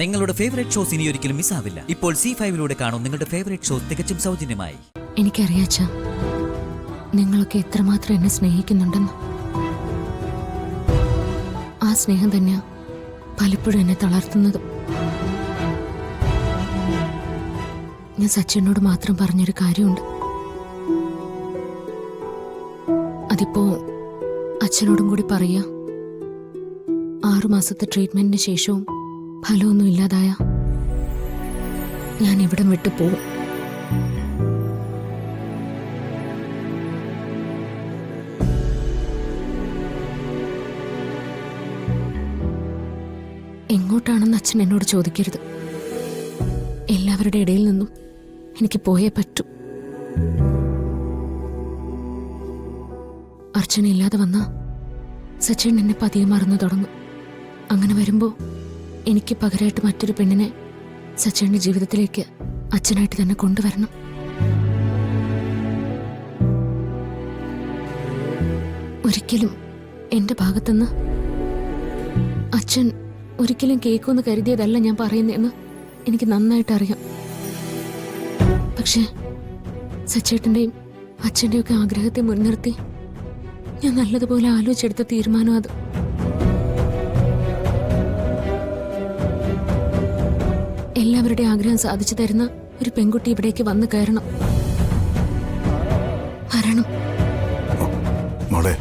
നിങ്ങളുടെ favourite shows ഇനി ഒരിക്കലും മിസ്സാവില്ല. ഇപ്പോൾ C5 കാണും നിങ്ങളുടെ ഫേവറേറ്റ് ഷോസ് തികച്ചും സൗജന്യമായി. എനിക്കറിയാച്ച നിങ്ങളൊക്കെ എത്രമാത്രം എന്നെ സ്നേഹിക്കുന്നുണ്ടെന്ന്. ആ സ്നേഹം തന്നെയാ പലപ്പോഴും എന്നെ തളർത്തുന്നതും. ഞാൻ സച്ചിനോട് മാത്രം പറഞ്ഞൊരു കാര്യമുണ്ട്. അതിപ്പോ അച്ഛനോടും കൂടി പറയാ. 6 മാസത്തെ ട്രീറ്റ്മെന്റിന് ശേഷവും ഫലമൊന്നും ഇല്ലാതായ ഞാൻ ഇവിടം വിട്ടു പോവും. എങ്ങോട്ടാണെന്ന് അച്ഛൻ എന്നോട് ചോദിക്കരുത്. എല്ലാവരുടെ ഇടയിൽ നിന്നും എനിക്ക് പോയേ പറ്റൂ. അർച്ചന ഇല്ലാതെ വന്ന സച്ചിൻ എന്നെ പതിയെ മറന്നു തുടങ്ങും. അങ്ങനെ വരുമ്പോ എനിക്ക് പകരമായിട്ട് മറ്റൊരു പെണ്ണിനെ സച്ചിന്റെ ജീവിതത്തിലേക്ക് അച്ഛനായിട്ട് തന്നെ കൊണ്ടുവരണം. ഒരിക്കലും എന്റെ ഭാഗത്തുനിന്ന് അച്ഛൻ ഒരിക്കലും കേൾക്കുമെന്ന് കരുതിയതല്ല ഞാൻ പറയുന്നതെന്ന് എനിക്ക് നന്നായിട്ട് അറിയാം. പക്ഷെ സച്ചേട്ടന്റെയും അച്ഛന്റെയും ഒക്കെ ആഗ്രഹത്തെ മുൻനിർത്തി ഞാൻ നല്ലതുപോലെ ആലോചിച്ചെടുത്ത തീരുമാനം അത്. എല്ലാവരുടെ ആഗ്രഹം സാധിച്ചു തരുന്ന ഒരു പെൺകുട്ടി ഇവിടേക്ക് വന്നു കയറണം. വരണം. മോളെ,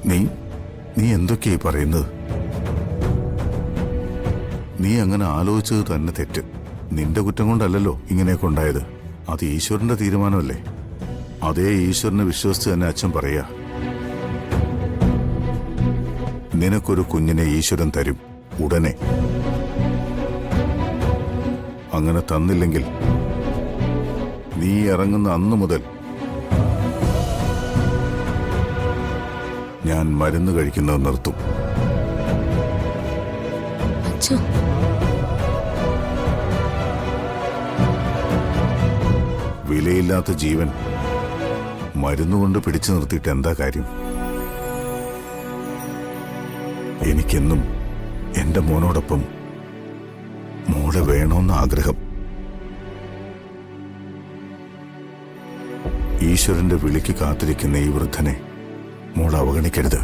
നീ എന്തൊക്കെയായി പറയുന്നത്? നീ അങ്ങനെ ആലോചിച്ചത് തന്നെ തെറ്റ്. നിന്റെ കുറ്റം കൊണ്ടല്ലല്ലോ ഇങ്ങനെയൊക്കെ ഉണ്ടായത്. അത് ഈശ്വരന്റെ തീരുമാനമല്ലേ. അതേ ഈശ്വരനെ വിശ്വസിച്ച് തന്നെ അച്ഛൻ പറയാ, നിനക്കൊരു കുഞ്ഞിനെ ഈശ്വരൻ തരും ഉടനെ. അങ്ങനെ തന്നില്ലെങ്കിൽ നീ ഇറങ്ങുന്ന അന്നു മുതൽ ഞാൻ മരുന്ന് കഴിക്കുന്നത് നിർത്തും. വിലയില്ലാത്ത ജീവൻ മരുന്നുകൊണ്ട് പിടിച്ചു നിർത്തിയിട്ട് എന്താ കാര്യം? എനിക്കെന്നും എന്റെ മോനോടൊപ്പം മോളെ വേണമെന്ന ആഗ്രഹം. ഈശ്വരന്റെ വിളിക്ക് കാത്തിരിക്കുന്ന ഈ വൃദ്ധനെ മോൾ അവഗണിക്കരുത്.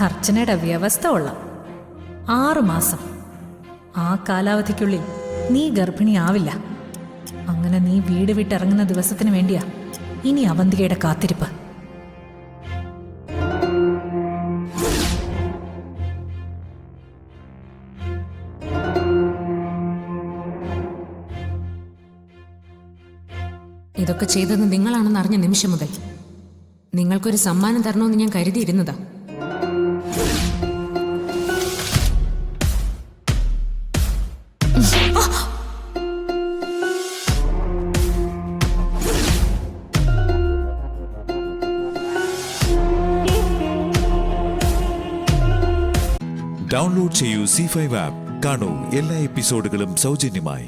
അർച്ചനയുടെ വ്യവസ്ഥ കൊള്ളാം. 6 മാസം. ആ കാലാവധിക്കുള്ളിൽ നീ ഗർഭിണിയാവില്ല. അങ്ങനെ നീ വീട് വിട്ടിറങ്ങുന്ന ദിവസത്തിന് വേണ്ടിയാ ഇനി അവന്തികയുടെ കാത്തിരിപ്പ്. ഇതൊക്കെ ചെയ്തത് നിങ്ങളാണെന്ന് അറിഞ്ഞ നിമിഷം മുതൽ നിങ്ങൾക്കൊരു സമ്മാനം തരണമെന്ന് ഞാൻ കരുതിയിരുന്നതാ. ഡൗൺലോഡ് ചെയ്യൂ C5 ആപ്പ്. കാണൂ എല്ലാ എപ്പിസോഡുകളും സൗജന്യമായി.